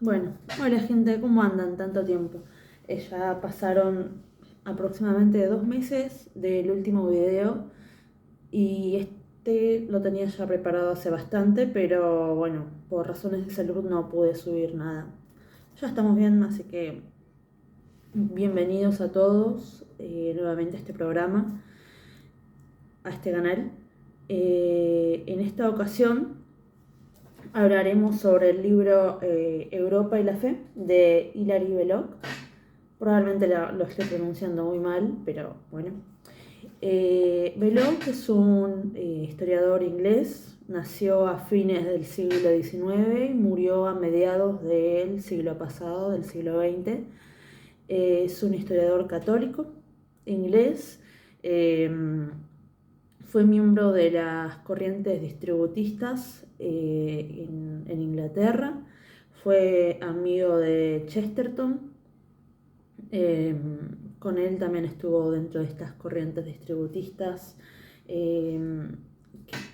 Bueno, hola gente, ¿cómo andan tanto tiempo? Ya pasaron aproximadamente 2 meses del último video y este lo tenía ya preparado hace bastante, pero bueno, por razones de salud no pude subir nada. Ya estamos bien, así que bienvenidos a todos nuevamente a este programa, a este canal. En esta ocasión hablaremos sobre el libro Europa y la Fe de Hilary Belloc. Probablemente lo esté pronunciando muy mal, pero bueno. Belloc es un historiador inglés, nació a fines del siglo XIX y murió a mediados del siglo pasado, del siglo XX. Es un historiador católico inglés. eh, Fue miembro de las corrientes distributistas en Inglaterra. Fue amigo de Chesterton. Eh, con él también estuvo dentro de estas corrientes distributistas eh,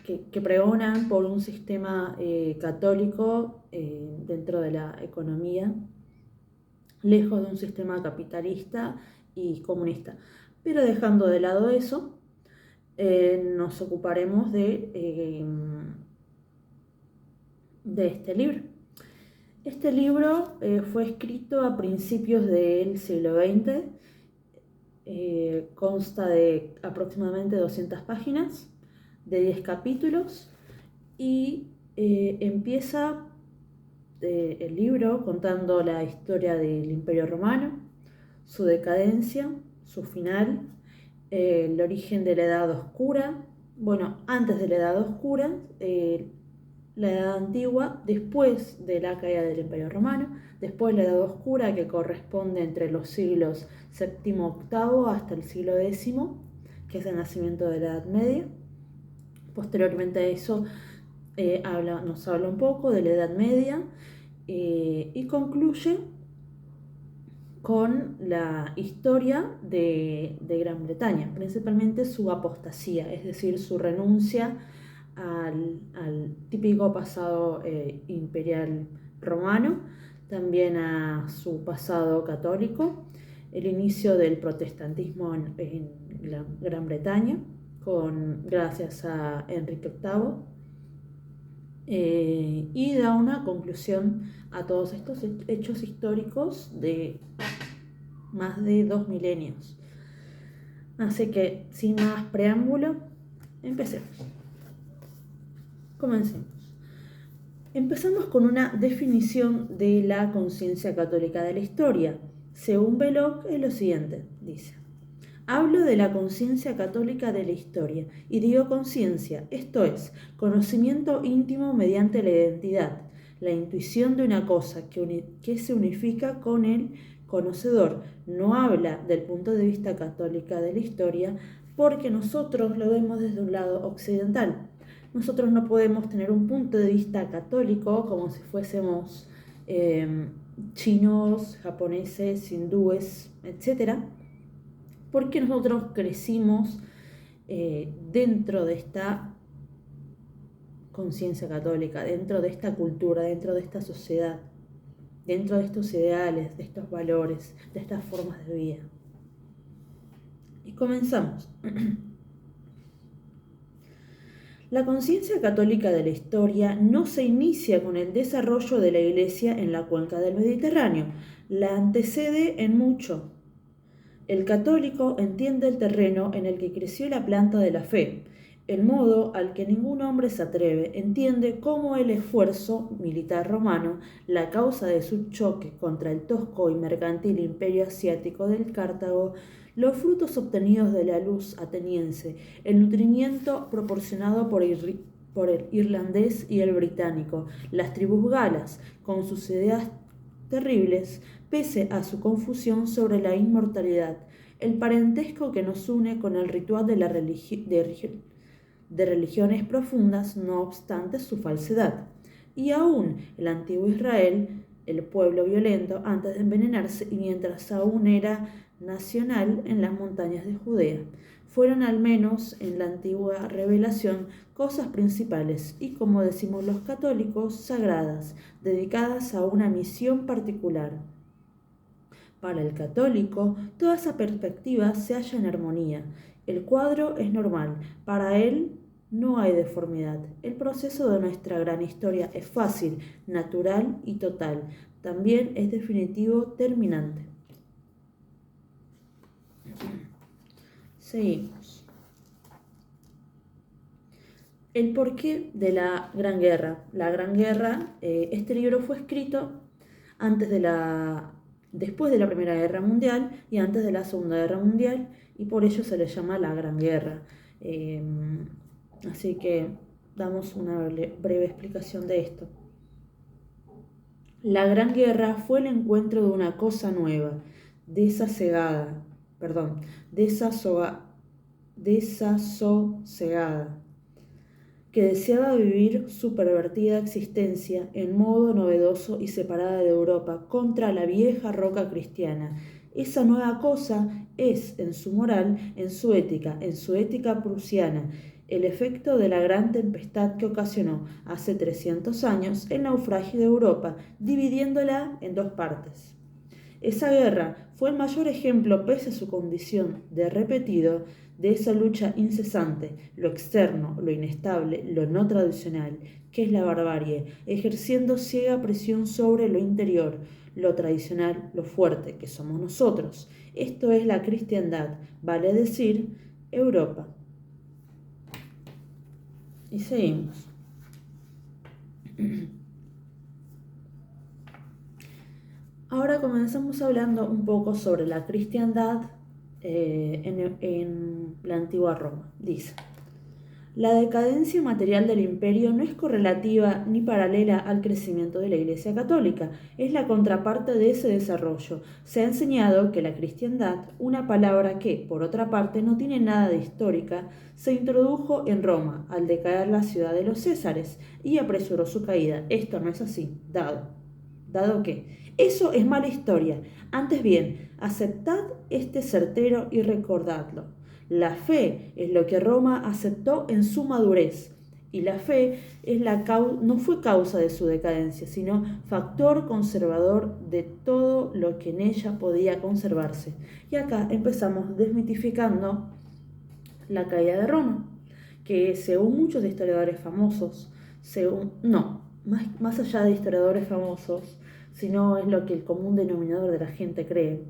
que pregonan por un sistema católico dentro de la economía, lejos de un sistema capitalista y comunista. Pero dejando de lado eso, nos ocuparemos de este libro. Este libro fue escrito a principios del siglo XX, consta de aproximadamente 200 páginas, de 10 capítulos y empieza el libro contando la historia del Imperio Romano, su decadencia, su final, el origen de la Edad Oscura, bueno, antes de la Edad Oscura, la Edad Antigua, después de la caída del Imperio Romano, después la Edad Oscura, que corresponde entre los siglos séptimo octavo hasta el siglo X, que es el nacimiento de la Edad Media. Posteriormente a eso nos habla un poco de la Edad Media y concluye con la historia de Gran Bretaña, principalmente su apostasía, es decir, su renuncia al típico pasado imperial romano, también a su pasado católico, el inicio del protestantismo en Gran Bretaña, gracias a Enrique VIII, y da una conclusión a todos estos hechos históricos de más de 2 milenios. Así que, sin más preámbulo, empecemos. Comencemos. Empezamos con una definición de la conciencia católica de la historia. Según Belloc, es lo siguiente, dice: hablo de la conciencia católica de la historia, y digo conciencia, esto es, conocimiento íntimo mediante la identidad, la intuición de una cosa que se unifica con el conocedor. No habla del punto de vista católico de la historia porque nosotros lo vemos desde un lado occidental. Nosotros no podemos tener un punto de vista católico como si fuésemos chinos, japoneses, hindúes, etcétera, porque nosotros crecimos dentro de esta conciencia católica, dentro de esta cultura, dentro de esta sociedad, dentro de estos ideales, de estos valores, de estas formas de vida. Y comenzamos. La conciencia católica de la historia no se inicia con el desarrollo de la Iglesia en la cuenca del Mediterráneo, la antecede en mucho. El católico entiende el terreno en el que creció la planta de la fe, el modo al que ningún hombre se atreve, entiende cómo el esfuerzo militar romano, la causa de su choque contra el tosco y mercantil imperio asiático del Cartago, los frutos obtenidos de la luz ateniense, el nutrimiento proporcionado por el irlandés y el británico, las tribus galas, con sus ideas terribles, pese a su confusión sobre la inmortalidad, el parentesco que nos une con el ritual de religiones profundas, no obstante su falsedad, y aún el antiguo Israel, el pueblo violento, antes de envenenarse y mientras aún era nacional en las montañas de Judea. Fueron, al menos en la antigua revelación, cosas principales y, como decimos los católicos, sagradas, dedicadas a una misión particular. Para el católico, toda esa perspectiva se halla en armonía. El cuadro es normal, para él no hay deformidad. El proceso de nuestra gran historia es fácil, natural y total. También es definitivo, terminante. Seguimos. El porqué de la Gran Guerra. La Gran Guerra, este libro fue escrito después de la Primera Guerra Mundial y antes de la Segunda Guerra Mundial, y por ello se le llama la Gran Guerra. Así que damos una breve explicación de esto. La Gran Guerra fue el encuentro de una cosa nueva, desasosegada, que deseaba vivir su pervertida existencia en modo novedoso y separada de Europa contra la vieja roca cristiana. Esa nueva cosa es, en su moral, en su ética prusiana, el efecto de la gran tempestad que ocasionó hace 300 años el naufragio de Europa, dividiéndola en dos partes. Esa guerra fue el mayor ejemplo, pese a su condición de repetido, de esa lucha incesante, lo externo, lo inestable, lo no tradicional, que es la barbarie, ejerciendo ciega presión sobre lo interior, lo tradicional, lo fuerte, que somos nosotros. Esto es la cristiandad, vale decir, Europa. Y seguimos. Ahora comenzamos hablando un poco sobre la cristiandad en la antigua Roma. Dice: la decadencia material del imperio no es correlativa ni paralela al crecimiento de la Iglesia Católica, es la contraparte de ese desarrollo. Se ha enseñado que la cristiandad, una palabra que, por otra parte, no tiene nada de histórica, se introdujo en Roma al decaer la ciudad de los Césares y apresuró su caída. Esto no es así, dado que eso es mala historia. Antes bien, aceptad este certero y recordadlo. La fe es lo que Roma aceptó en su madurez, y la fe no fue causa de su decadencia, sino factor conservador de todo lo que en ella podía conservarse. Y acá empezamos desmitificando la caída de Roma, que según muchos historiadores famosos, más allá de historiadores famosos, sino es lo que el común denominador de la gente cree.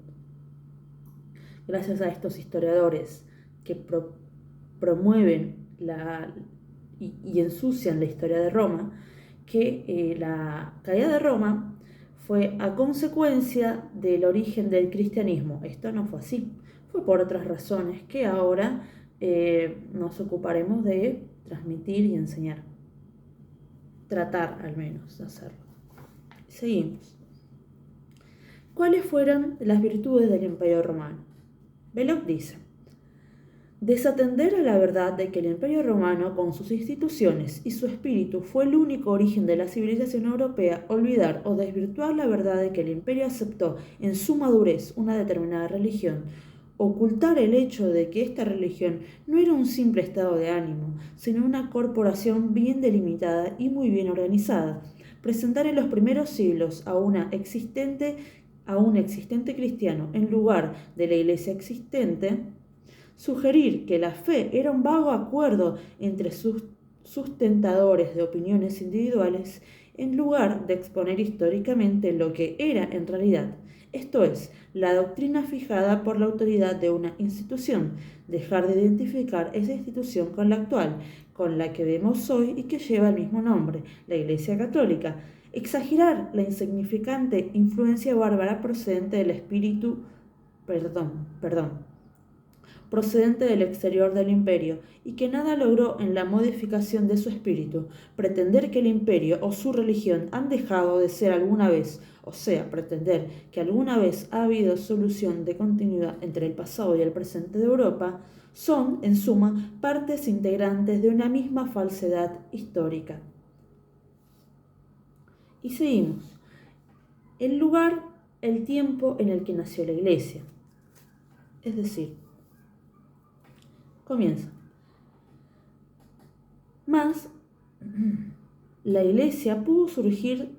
Gracias a estos historiadores que promueven y ensucian la historia de Roma, que la caída de Roma fue a consecuencia del origen del cristianismo. Esto no fue así, fue por otras razones que ahora nos ocuparemos de transmitir y enseñar. Tratar al menos de hacerlo. Seguimos. ¿Cuáles fueron las virtudes del Imperio Romano? Belloc dice: desatender a la verdad de que el Imperio Romano, con sus instituciones y su espíritu, fue el único origen de la civilización europea, olvidar o desvirtuar la verdad de que el Imperio aceptó en su madurez una determinada religión, ocultar el hecho de que esta religión no era un simple estado de ánimo, sino una corporación bien delimitada y muy bien organizada, presentar en los primeros siglos a un existente cristiano en lugar de la iglesia existente, sugerir que la fe era un vago acuerdo entre sus sustentadores de opiniones individuales en lugar de exponer históricamente lo que era en realidad, esto es, la doctrina fijada por la autoridad de una institución, dejar de identificar esa institución con la actual, con la que vemos hoy y que lleva el mismo nombre, la Iglesia Católica, exagerar la insignificante influencia bárbara procedente del procedente del exterior del imperio, y que nada logró en la modificación de su espíritu, pretender que el imperio o su religión han dejado de ser alguna vez, o sea, pretender que alguna vez ha habido solución de continuidad entre el pasado y el presente de Europa, son, en suma, partes integrantes de una misma falsedad histórica. Y seguimos. El lugar, el tiempo en el que nació la Iglesia. Es decir, comienza. Más, la Iglesia pudo surgir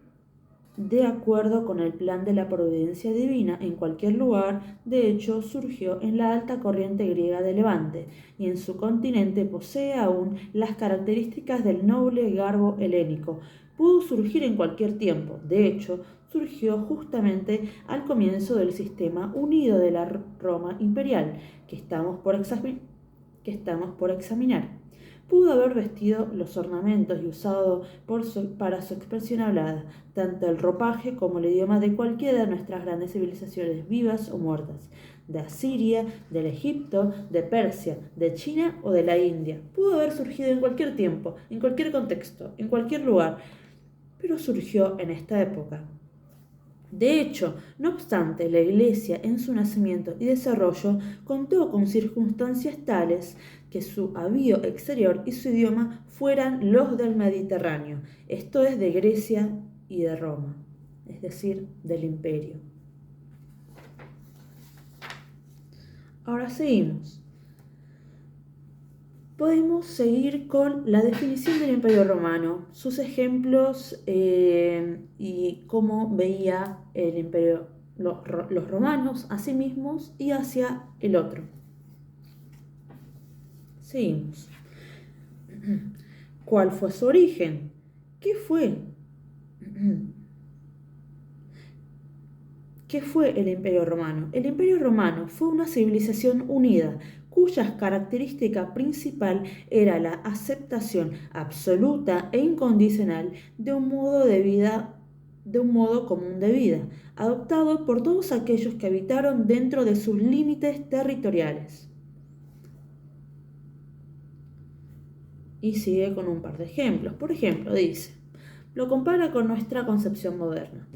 de acuerdo con el plan de la providencia divina en cualquier lugar. De hecho, surgió en la alta corriente griega de Levante y en su continente posee aún las características del noble garbo helénico. Pudo surgir en cualquier tiempo. De hecho, surgió justamente al comienzo del sistema unido de la Roma imperial que estamos por examinar. Pudo haber vestido los ornamentos y usado para su expresión hablada, tanto el ropaje como el idioma de cualquiera de nuestras grandes civilizaciones vivas o muertas, de Asiria, del Egipto, de Persia, de China o de la India. Pudo haber surgido en cualquier tiempo, en cualquier contexto, en cualquier lugar, pero surgió en esta época. De hecho, no obstante, la Iglesia en su nacimiento y desarrollo contó con circunstancias tales que su avío exterior y su idioma fueran los del Mediterráneo, esto es de Grecia y de Roma, es decir, del imperio. Ahora seguimos. Podemos seguir con la definición del Imperio Romano, sus ejemplos y cómo veía el imperio los romanos a sí mismos y hacia el otro. Seguimos. ¿Cuál fue su origen? ¿Qué fue? ¿Qué fue el Imperio Romano? El Imperio Romano fue una civilización unida, cuya característica principal era la aceptación absoluta e incondicional de un modo común de vida, adoptado por todos aquellos que habitaron dentro de sus límites territoriales. Y sigue con un par de ejemplos. Por ejemplo, dice, lo compara con nuestra concepción moderna.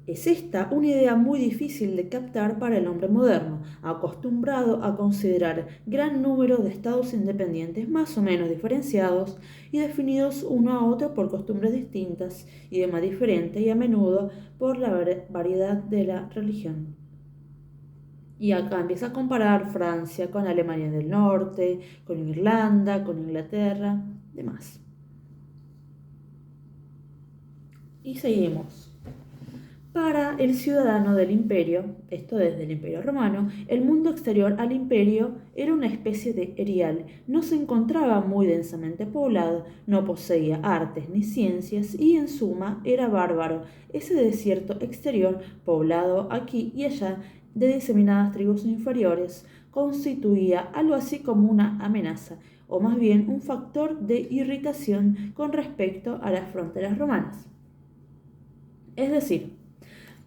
Es esta una idea muy difícil de captar para el hombre moderno, acostumbrado a considerar gran número de estados independientes más o menos diferenciados y definidos uno a otro por costumbres distintas, idioma diferente y a menudo por la variedad de la religión. Y acá empieza a comparar Francia con Alemania del Norte, con Irlanda, con Inglaterra, demás. Y seguimos. Para el ciudadano del imperio, esto desde el Imperio Romano, el mundo exterior al imperio era una especie de erial, no se encontraba muy densamente poblado, no poseía artes ni ciencias y en suma era bárbaro, ese desierto exterior poblado aquí y allá de diseminadas tribus inferiores constituía algo así como una amenaza, o más bien un factor de irritación con respecto a las fronteras romanas. Es decir,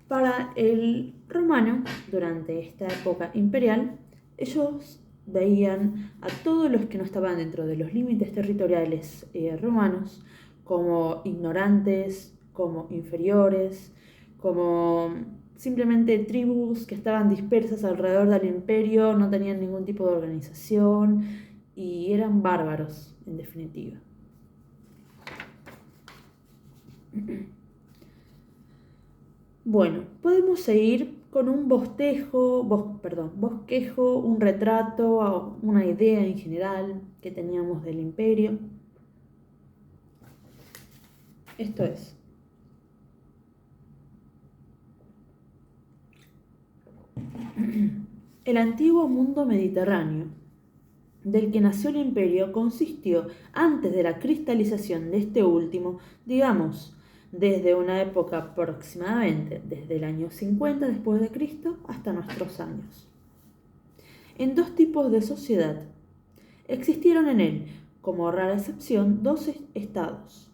para el romano, durante esta época imperial, ellos veían a todos los que no estaban dentro de los límites territoriales romanos como ignorantes, como inferiores, como simplemente tribus que estaban dispersas alrededor del imperio, no tenían ningún tipo de organización y eran bárbaros, en definitiva. Bueno, podemos seguir con un bosquejo, un retrato, una idea en general que teníamos del imperio. Esto es. El antiguo mundo mediterráneo, del que nació el imperio, consistió, antes de la cristalización de este último, digamos, desde una época aproximadamente desde el año 50 después de Cristo hasta nuestros años, en dos tipos de sociedad. Existieron en él, como rara excepción, estados,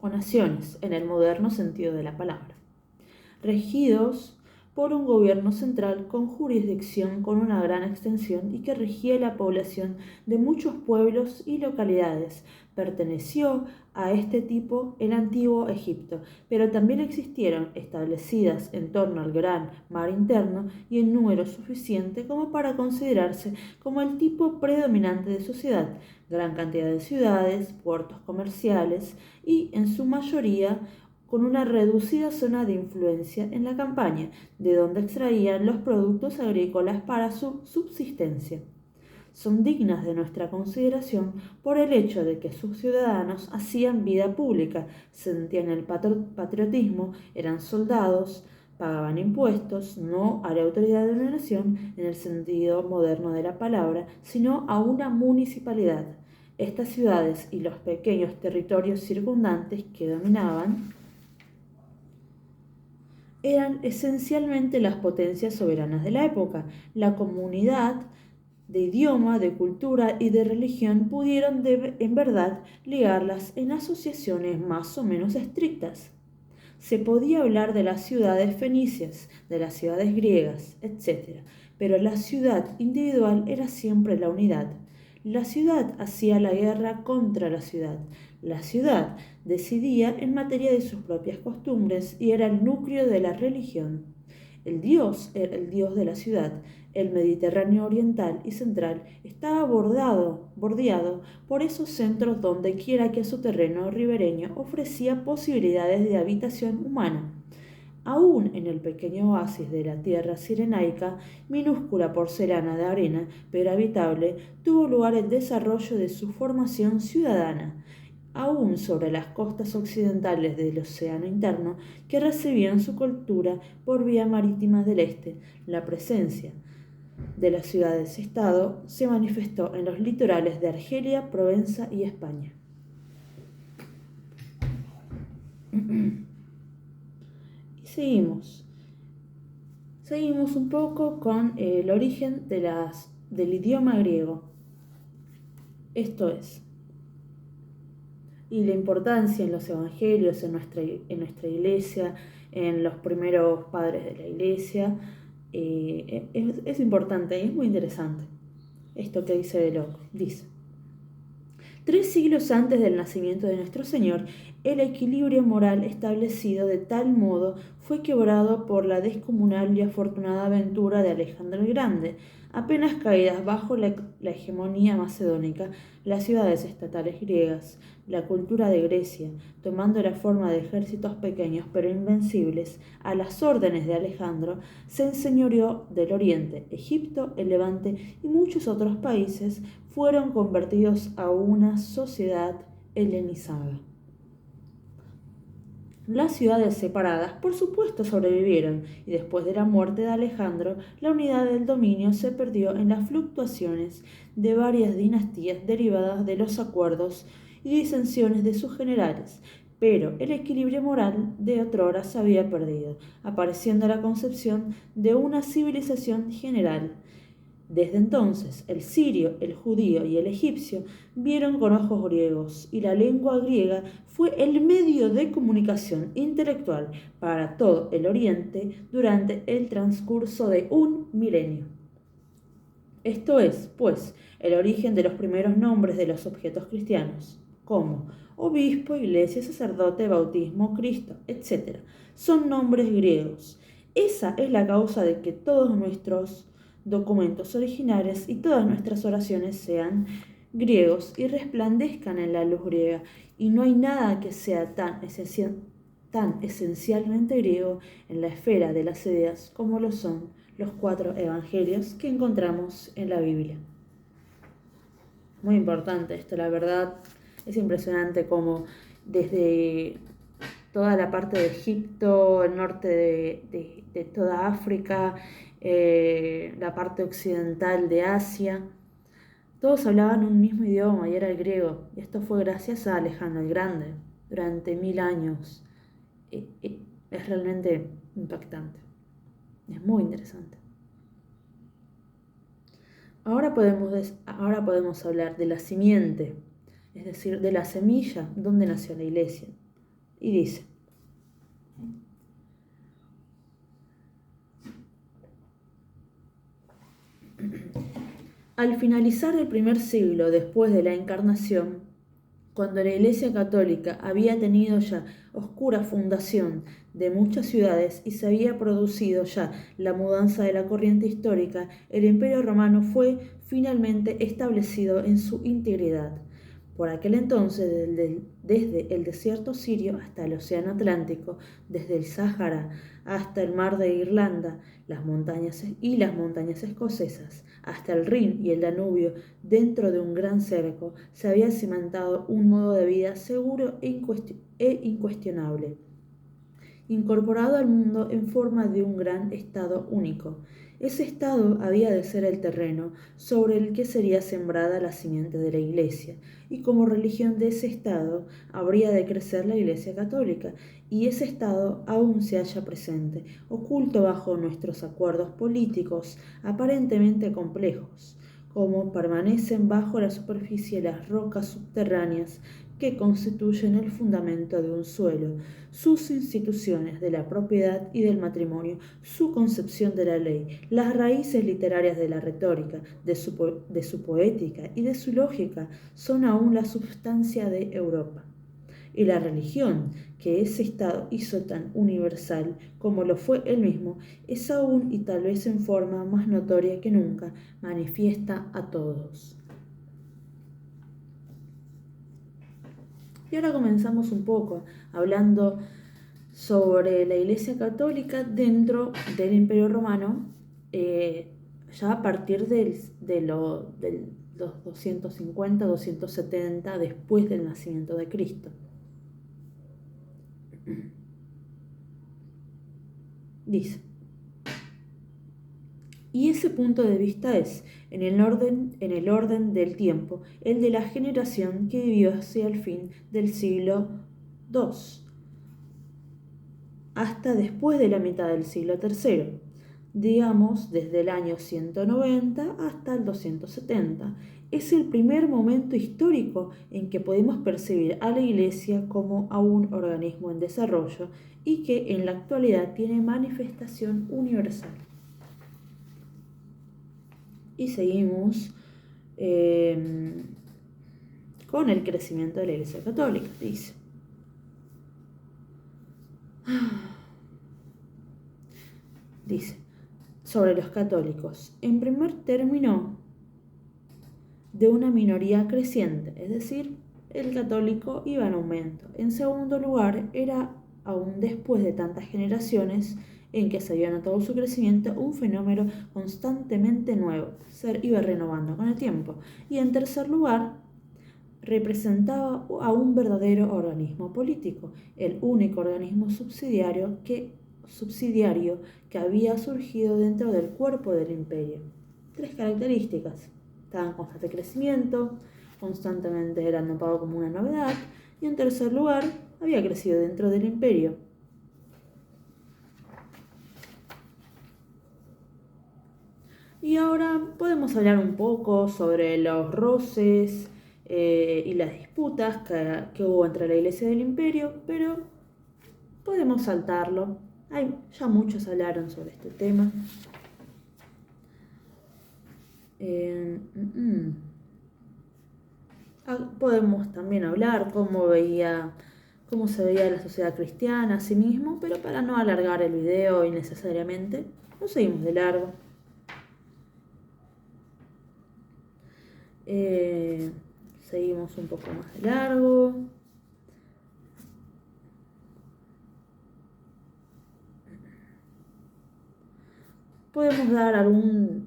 o naciones en el moderno sentido de la palabra, regidos por un gobierno central con jurisdicción con una gran extensión y que regía la población de muchos pueblos y localidades. Perteneció a este tipo el antiguo Egipto, pero también existieron establecidas en torno al gran mar interno y en número suficiente como para considerarse como el tipo predominante de sociedad, gran cantidad de ciudades, puertos comerciales y, en su mayoría, con una reducida zona de influencia en la campaña, de donde extraían los productos agrícolas para su subsistencia. Son dignas de nuestra consideración por el hecho de que sus ciudadanos hacían vida pública, sentían el patriotismo, eran soldados, pagaban impuestos, no a la autoridad de una nación en el sentido moderno de la palabra, sino a una municipalidad. Estas ciudades y los pequeños territorios circundantes que dominaban eran esencialmente las potencias soberanas de la época. La comunidad de idioma, de cultura y de religión pudieron en verdad ligarlas en asociaciones más o menos estrictas. Se podía hablar de las ciudades fenicias, de las ciudades griegas, etc., pero la ciudad individual era siempre la unidad. La ciudad hacía la guerra contra la ciudad. La ciudad decidía en materia de sus propias costumbres y era el núcleo de la religión. El Dios era el Dios de la ciudad. El Mediterráneo oriental y central estaba bordeado por esos centros donde quiera que su terreno ribereño ofrecía posibilidades de habitación humana. Aún en el pequeño oasis de la tierra cirenaica, minúscula porcelana de arena, pero habitable, tuvo lugar el desarrollo de su formación ciudadana. Aún sobre las costas occidentales del océano interno, que recibían su cultura por vía marítima del este, la presencia de las ciudades-estado se manifestó en los litorales de Argelia, Provenza y España. Y seguimos un poco con el origen del idioma griego. Esto es, y la importancia en los evangelios, en nuestra iglesia, en los primeros padres de la iglesia. Es importante y es muy interesante esto que dice Belloc. Dice: 3 siglos antes del nacimiento de nuestro Señor, el equilibrio moral establecido de tal modo fue quebrado por la descomunal y afortunada aventura de Alejandro el Grande. Apenas caídas bajo la hegemonía macedónica, las ciudades estatales griegas, la cultura de Grecia, tomando la forma de ejércitos pequeños pero invencibles, a las órdenes de Alejandro, se enseñoreó del Oriente. Egipto, el Levante y muchos otros países fueron convertidos a una sociedad helenizada. Las ciudades separadas, por supuesto, sobrevivieron, y después de la muerte de Alejandro, la unidad del dominio se perdió en las fluctuaciones de varias dinastías derivadas de los acuerdos y disensiones de sus generales. Pero el equilibrio moral de otrora se había perdido, apareciendo la concepción de una civilización general. Desde entonces, el sirio, el judío y el egipcio vieron con ojos griegos, y la lengua griega fue el medio de comunicación intelectual para todo el Oriente durante el transcurso de un milenio. Esto es, pues, el origen de los primeros nombres de los objetos cristianos, como obispo, iglesia, sacerdote, bautismo, Cristo, etc. Son nombres griegos. Esa es la causa de que todos nuestros documentos originales y todas nuestras oraciones sean griegos y resplandezcan en la luz griega, y no hay nada que sea tan esencialmente griego en la esfera de las ideas como lo son los 4 evangelios que encontramos en la Biblia. Muy importante esto, la verdad. Es impresionante cómo desde toda la parte de Egipto, el norte de toda África, la parte occidental de Asia, todos hablaban un mismo idioma y era el griego. Y esto fue gracias a Alejandro el Grande, durante 1000 años. Es realmente impactante. Es muy interesante. Ahora podemos hablar de la simiente, es decir, de la semilla donde nació la iglesia. Y dice: al finalizar el primer siglo después de la Encarnación, cuando la Iglesia Católica había tenido ya oscura fundación de muchas ciudades y se había producido ya la mudanza de la corriente histórica, el Imperio Romano fue finalmente establecido en su integridad. Por aquel entonces, desde el desierto sirio hasta el océano Atlántico, desde el Sáhara hasta el mar de Irlanda, las montañas escocesas, hasta el Rin y el Danubio, dentro de un gran cerco, se había cimentado un modo de vida seguro e incuestionable, incorporado al mundo en forma de un gran estado único. Ese estado había de ser el terreno sobre el que sería sembrada la simiente de la Iglesia, y como religión de ese estado habría de crecer la Iglesia católica, y ese estado aún se halla presente, oculto bajo nuestros acuerdos políticos aparentemente complejos, como permanecen bajo la superficie las rocas subterráneas que constituyen el fundamento de un suelo, sus instituciones de la propiedad y del matrimonio, su concepción de la ley, las raíces literarias de la retórica, de su poética y de su lógica, son aún la substancia de Europa. Y la religión, que ese Estado hizo tan universal como lo fue él mismo, es aún y tal vez en forma más notoria que nunca, manifiesta a todos. Y ahora comenzamos un poco hablando sobre la Iglesia Católica dentro del Imperio Romano, ya a partir de los 250, 270 después del nacimiento de Cristo. Dice, y ese punto de vista es, en el orden del tiempo, el de la generación que vivió hacia el fin del siglo II, hasta después de la mitad del siglo III, digamos desde el año 190 hasta el 270. Es el primer momento histórico en que podemos percibir a la Iglesia como a un organismo en desarrollo y que en la actualidad tiene manifestación universal. Y seguimos con el crecimiento de la Iglesia Católica, dice. Dice, sobre los católicos, en primer término, de una minoría creciente, es decir, el católico iba en aumento. En segundo lugar, era, aún después de tantas generaciones en que se había notado su crecimiento, un fenómeno constantemente nuevo, iba renovando con el tiempo. Y en tercer lugar, representaba a un verdadero organismo político, el único organismo subsidiario que había surgido dentro del cuerpo del imperio. Tres características: estaba en constante crecimiento, constantemente era notado como una novedad, y en tercer lugar, había crecido dentro del imperio. Y ahora podemos hablar un poco sobre los roces y las disputas que hubo entre la Iglesia y el imperio, pero podemos saltarlo. Ya muchos hablaron sobre este tema. Podemos también hablar cómo se veía la sociedad cristiana a sí mismo, pero para no alargar el video innecesariamente, no seguimos de largo. Seguimos un poco más de largo. Podemos dar alguna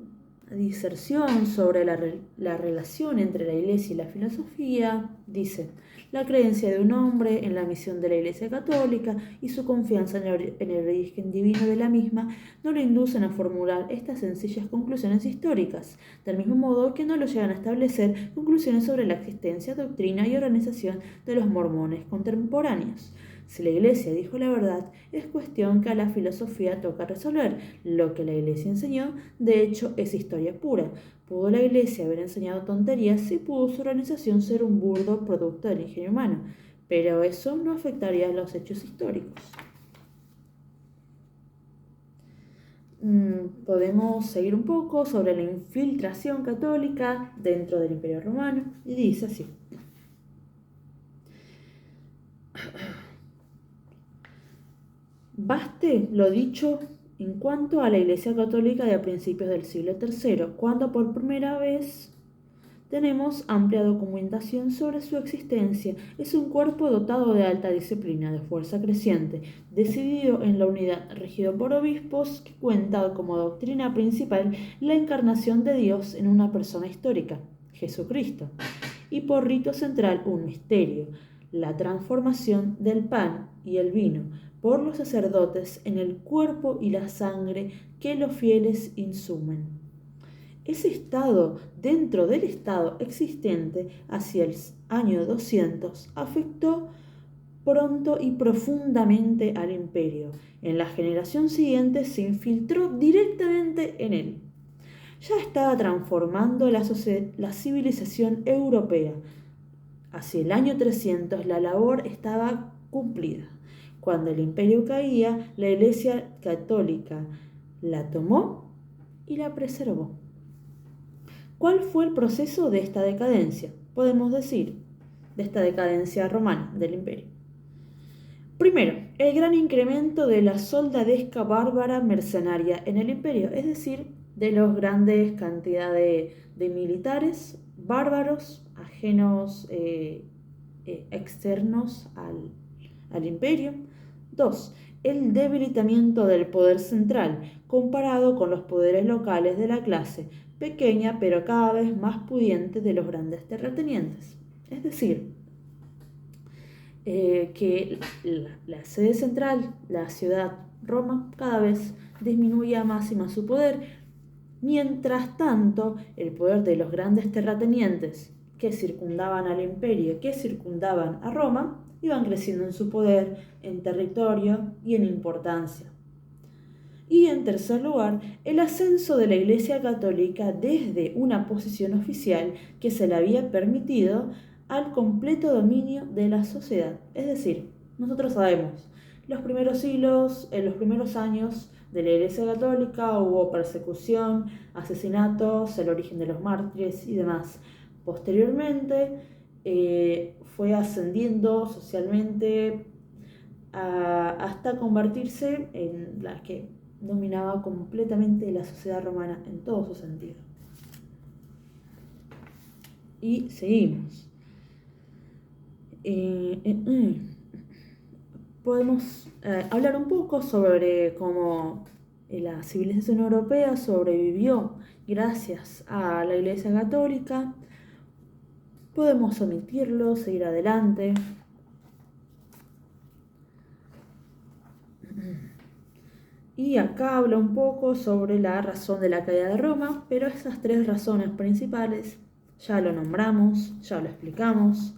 diserción sobre la relación entre la Iglesia y la filosofía. Dice, la creencia de un hombre en la misión de la Iglesia Católica y su confianza en el origen divino de la misma no lo inducen a formular estas sencillas conclusiones históricas, del mismo modo que no lo llevan a establecer conclusiones sobre la existencia, doctrina y organización de los mormones contemporáneos. Si la Iglesia dijo la verdad, es cuestión que a la filosofía toca resolver. Lo que la Iglesia enseñó, de hecho, es historia pura. ¿Pudo la Iglesia haber enseñado tonterías y pudo su organización ser un burdo producto del ingenio humano? Pero eso no afectaría a los hechos históricos. Podemos seguir un poco sobre la infiltración católica dentro del Imperio Romano, y dice así. Baste lo dicho en cuanto a la Iglesia Católica de principios del siglo III, cuando por primera vez tenemos amplia documentación sobre su existencia. Es un cuerpo dotado de alta disciplina, de fuerza creciente, decidido en la unidad, regido por obispos, que cuenta como doctrina principal la encarnación de Dios en una persona histórica, Jesucristo, y por rito central un misterio, la transformación del pan y el vino por los sacerdotes en el cuerpo y la sangre que los fieles insumen. Ese estado, dentro del estado existente hacia el año 200, afectó pronto y profundamente al imperio. En la generación siguiente se infiltró directamente en él. Ya estaba transformando la civilización europea. Hacia el año 300 la labor estaba cumplida. Cuando el imperio caía, la Iglesia católica la tomó y la preservó. ¿Cuál fue el proceso de esta decadencia? Podemos decir, de esta decadencia romana del imperio. Primero, el gran incremento de la soldadesca bárbara mercenaria en el imperio, es decir, de las grandes cantidades de militares bárbaros, ajenos, externos al imperio. 2. El debilitamiento del poder central, comparado con los poderes locales de la clase, pequeña pero cada vez más pudiente de los grandes terratenientes. Es decir, que la sede central, la ciudad Roma, cada vez disminuía más y más su poder. Mientras tanto, el poder de los grandes terratenientes que circundaban al imperio, que circundaban a Roma, iban creciendo en su poder, en territorio y en importancia. Y en tercer lugar, el ascenso de la Iglesia Católica desde una posición oficial que se le había permitido al completo dominio de la sociedad. Es decir, nosotros sabemos, los primeros siglos, en los primeros años de la Iglesia Católica hubo persecución, asesinatos, el origen de los mártires y demás. Posteriormente fue ascendiendo socialmente hasta convertirse en la que dominaba completamente la sociedad romana en todo su sentido. Y seguimos. Podemos hablar un poco sobre cómo la civilización europea sobrevivió gracias a la Iglesia Católica. Podemos omitirlo, seguir adelante. Y acá habla un poco sobre la razón de la caída de Roma, pero esas tres razones principales ya lo nombramos, ya lo explicamos.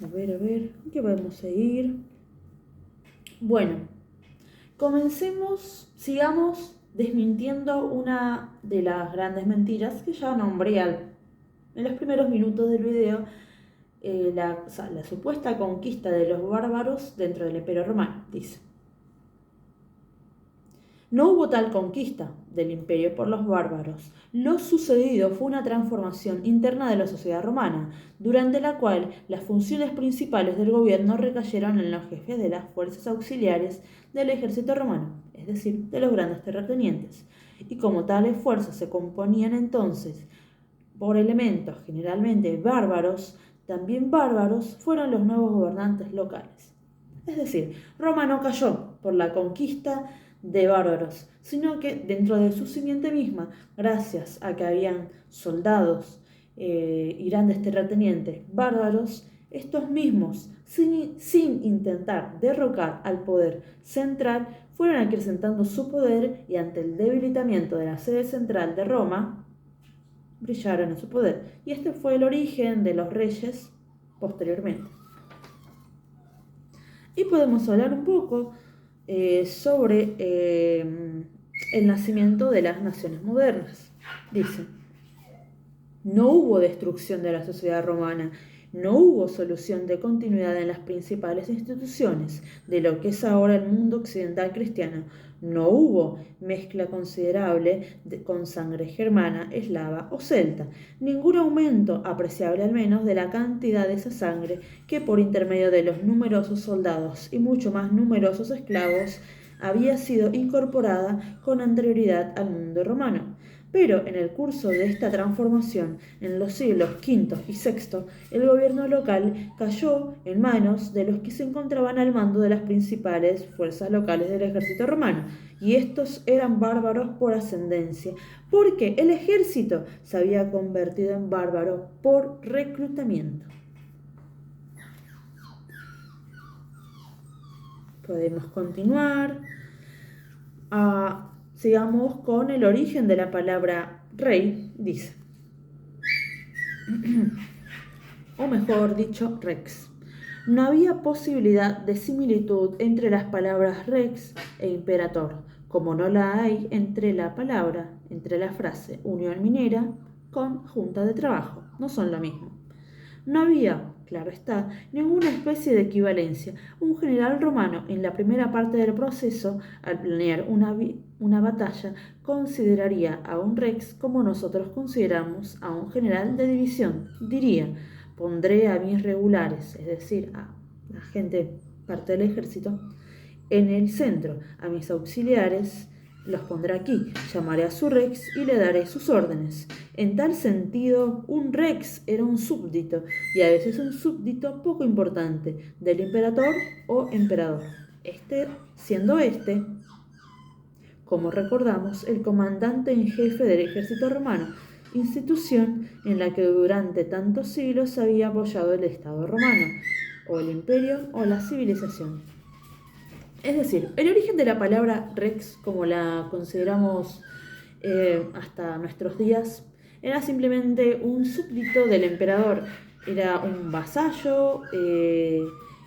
A ver, ¿qué podemos seguir? Bueno, sigamos desmintiendo una de las grandes mentiras que ya nombré en los primeros minutos del video, la supuesta conquista de los bárbaros dentro del Imperio Romano. Dice: no hubo tal conquista del imperio por los bárbaros. Lo sucedido fue una transformación interna de la sociedad romana, durante la cual las funciones principales del gobierno recayeron en los jefes de las fuerzas auxiliares del ejército romano, es decir, de los grandes terratenientes. Y como tales fuerzas se componían entonces por elementos generalmente bárbaros, también bárbaros fueron los nuevos gobernantes locales. Es decir, Roma no cayó por la conquista de bárbaros, sino que dentro de su simiente misma, gracias a que habían soldados y grandes terratenientes bárbaros, estos mismos, sin intentar derrocar al poder central, fueron acrecentando su poder y ante el debilitamiento de la sede central de Roma, brillaron en su poder. Y este fue el origen de los reyes posteriormente. Y podemos hablar un poco sobre el nacimiento de las naciones modernas. Dice: no hubo destrucción de la sociedad romana, No hubo solución de continuidad en las principales instituciones de lo que es ahora el mundo occidental cristiano. No hubo mezcla considerable con sangre germana, eslava o celta. Ningún aumento apreciable al menos de la cantidad de esa sangre que por intermedio de los numerosos soldados y mucho más numerosos esclavos había sido incorporada con anterioridad al mundo romano. Pero en el curso de esta transformación, en los siglos V y VI, el gobierno local cayó en manos de los que se encontraban al mando de las principales fuerzas locales del ejército romano, y estos eran bárbaros por ascendencia, porque el ejército se había convertido en bárbaro por reclutamiento. Podemos continuar. Sigamos con el origen de la palabra rey, dice. O mejor dicho, rex. No había posibilidad de similitud entre las palabras rex e imperator, como no la hay entre la frase unión minera con junta de trabajo. No son lo mismo. No había, claro está, ninguna especie de equivalencia. Un general romano en la primera parte del proceso, al planear una batalla, consideraría a un rex como nosotros consideramos a un general de división. Diría, pondré a mis regulares, es decir, a la gente parte del ejército, en el centro, a mis auxiliares los pondré aquí, llamaré a su rex y le daré sus órdenes. En tal sentido, un rex era un súbdito, y a veces un súbdito poco importante, del imperator o emperador. Siendo como recordamos, el comandante en jefe del ejército romano, institución en la que durante tantos siglos se había apoyado el Estado romano, o el imperio o la civilización. Es decir, el origen de la palabra rex, como la consideramos hasta nuestros días, era simplemente un súbdito del emperador. Era un vasallo,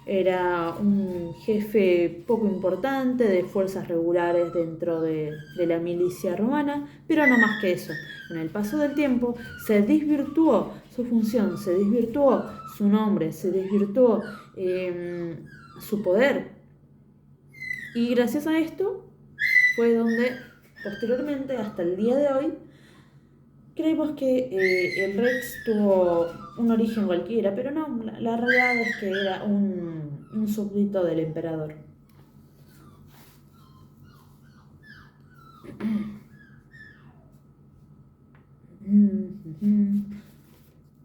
era un jefe poco importante de fuerzas regulares dentro de la milicia romana, pero no más que eso. Con el paso del tiempo se desvirtuó su función, se desvirtuó su nombre, se desvirtuó su poder. Y gracias a esto fue donde posteriormente, hasta el día de hoy, creemos que el Rex tuvo un origen cualquiera, pero no, la realidad es que era un súbdito del emperador.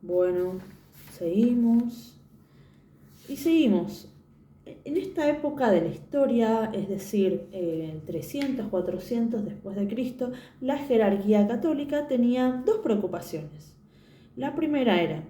Bueno, seguimos. Y seguimos. En esta época de la historia, es decir, 300, 400 después de Cristo, la jerarquía católica tenía dos preocupaciones. La primera era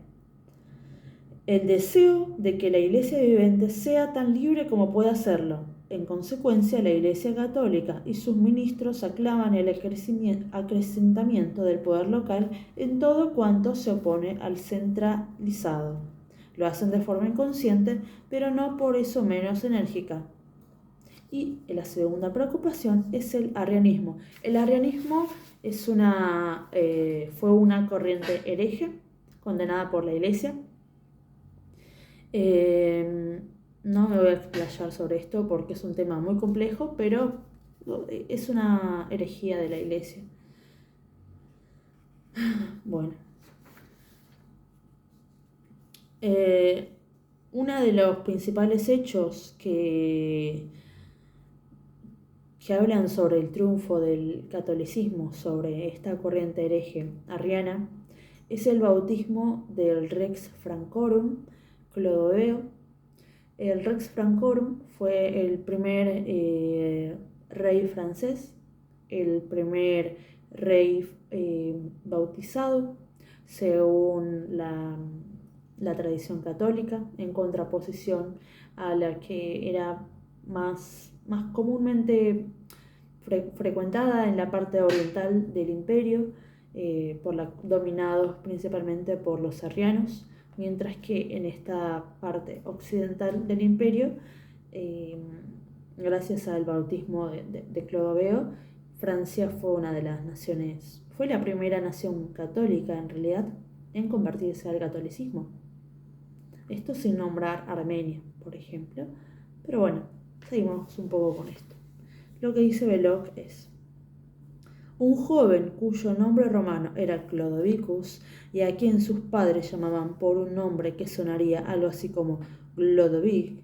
el deseo de que la Iglesia vivente sea tan libre como pueda serlo. En consecuencia, la Iglesia católica y sus ministros aclaman el acrecentamiento del poder local en todo cuanto se opone al centralizado. Lo hacen de forma inconsciente, pero no por eso menos enérgica. Y la segunda preocupación es el arrianismo. El arrianismo fue una corriente hereje condenada por la Iglesia. No me voy a explayar sobre esto porque es un tema muy complejo, pero es una herejía de la Iglesia. Bueno. Uno de los principales hechos que hablan sobre el triunfo del catolicismo sobre esta corriente hereje arriana es el bautismo del Rex Francorum Clodoveo. El Rex Francorum fue el primer rey francés, el primer rey bautizado según la tradición católica, en contraposición a la que era más comúnmente frecuentada en la parte oriental del imperio, dominados principalmente por los arrianos, mientras que en esta parte occidental del imperio, gracias al bautismo de Clodoveo, Francia fue la primera nación católica en realidad en convertirse al catolicismo. Esto sin nombrar Armenia, por ejemplo. Pero bueno, seguimos un poco con esto. Lo que dice Belloc es: un joven cuyo nombre romano era Clodovicus y a quien sus padres llamaban por un nombre que sonaría algo así como Glodovic,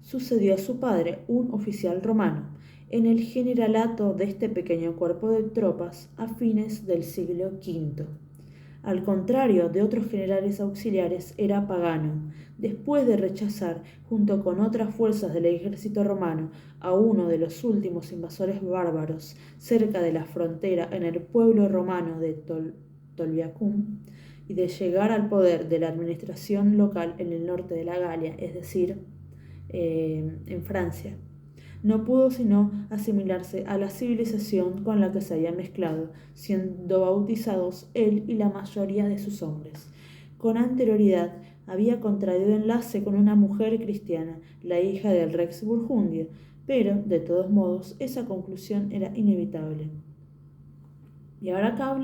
sucedió a su padre, un oficial romano, en el generalato de este pequeño cuerpo de tropas a fines del siglo V. Al contrario de otros generales auxiliares, era pagano. Después de rechazar, junto con otras fuerzas del ejército romano, a uno de los últimos invasores bárbaros cerca de la frontera en el pueblo romano de Tolbiacum, y de llegar al poder de la administración local en el norte de la Galia, es decir, en Francia, no pudo sino asimilarse a la civilización con la que se había mezclado, siendo bautizados él y la mayoría de sus hombres. Con anterioridad había contraído enlace con una mujer cristiana, la hija del Rex Burgundio, pero, de todos modos, esa conclusión era inevitable. Y ahora acá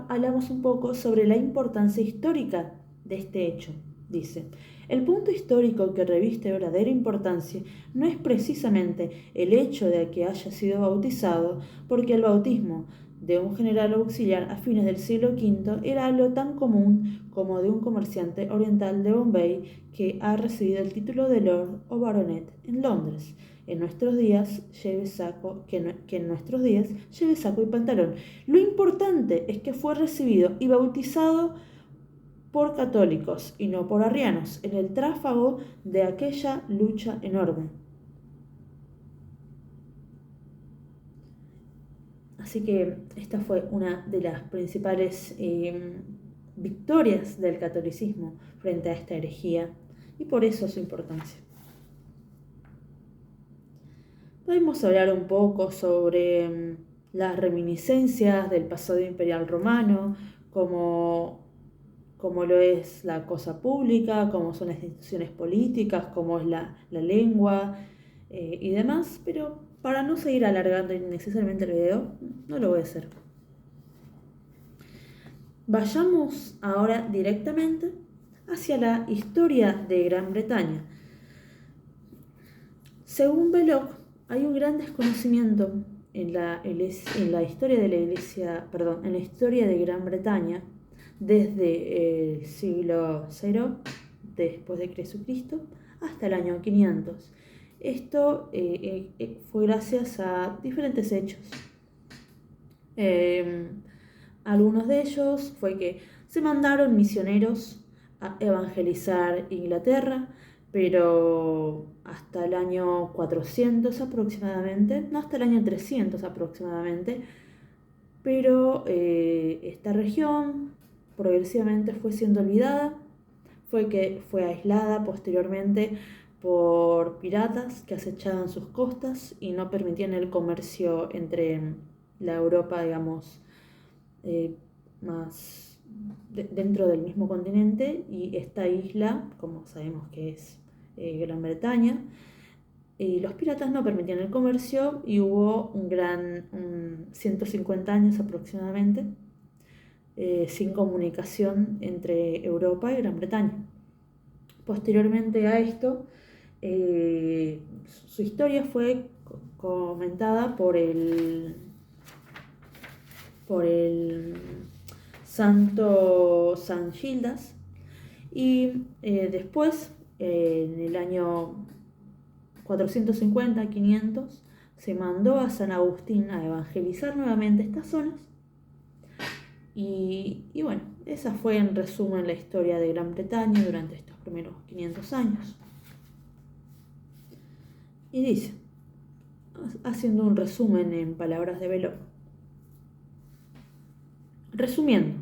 hablamos un poco sobre la importancia histórica de este hecho. Dice: el punto histórico que reviste verdadera importancia no es precisamente el hecho de que haya sido bautizado, porque el bautismo de un general auxiliar a fines del siglo V era algo tan común como de un comerciante oriental de Bombay que ha recibido el título de Lord o Baronet en Londres. En nuestros días lleve saco, que en nuestros días lleve saco y pantalón. Lo importante es que fue recibido y bautizado por católicos y no por arrianos, en el tráfago de aquella lucha enorme. Así que esta fue una de las principales victorias del catolicismo frente a esta herejía, y por eso su importancia. Podemos hablar un poco sobre las reminiscencias del pasado imperial romano, como lo es la cosa pública, como son las instituciones políticas, como es la lengua y demás, pero para no seguir alargando innecesariamente el video, no lo voy a hacer. Vayamos ahora directamente hacia la historia de Gran Bretaña. Según Belloc, hay un gran desconocimiento en la historia de la Iglesia, en la historia de Gran Bretaña desde el siglo 0 después de Jesucristo hasta el año 500. Esto fue gracias a diferentes hechos. Algunos de ellos fue que se mandaron misioneros a evangelizar Inglaterra, pero hasta el año 400 aproximadamente, no, hasta el año 300 aproximadamente, pero esta región progresivamente fue siendo olvidada, fue aislada posteriormente por piratas que acechaban sus costas y no permitían el comercio entre la Europa, digamos, más dentro del mismo continente, y esta isla, como sabemos que es Gran Bretaña, y los piratas no permitían el comercio y hubo 150 años aproximadamente sin comunicación entre Europa y Gran Bretaña. Posteriormente a esto, su historia fue comentada por el santo San Gildas, y después, en el año 450-500, se mandó a San Agustín a evangelizar nuevamente estas zonas. Y bueno, esa fue en resumen la historia de Gran Bretaña durante estos primeros 500 años. Y dice, haciendo un resumen en palabras de Belloc: resumiendo,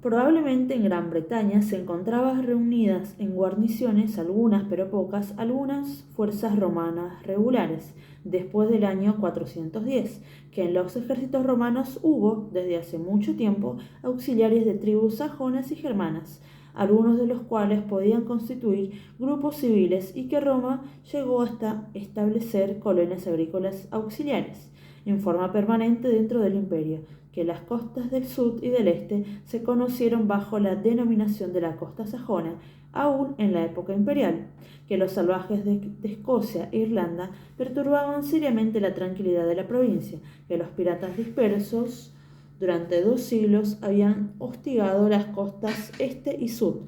probablemente en Gran Bretaña se encontraban reunidas en guarniciones, algunas pero pocas, algunas fuerzas romanas regulares, después del año 410, que en los ejércitos romanos hubo, desde hace mucho tiempo, auxiliares de tribus sajonas y germanas, algunos de los cuales podían constituir grupos civiles y que Roma llegó hasta establecer colonias agrícolas auxiliares en forma permanente dentro del imperio, que las costas del sur y del este se conocieron bajo la denominación de la costa sajona, aún en la época imperial, que los salvajes de Escocia e Irlanda perturbaban seriamente la tranquilidad de la provincia, que los piratas dispersos durante 2 siglos habían hostigado las costas este y sur,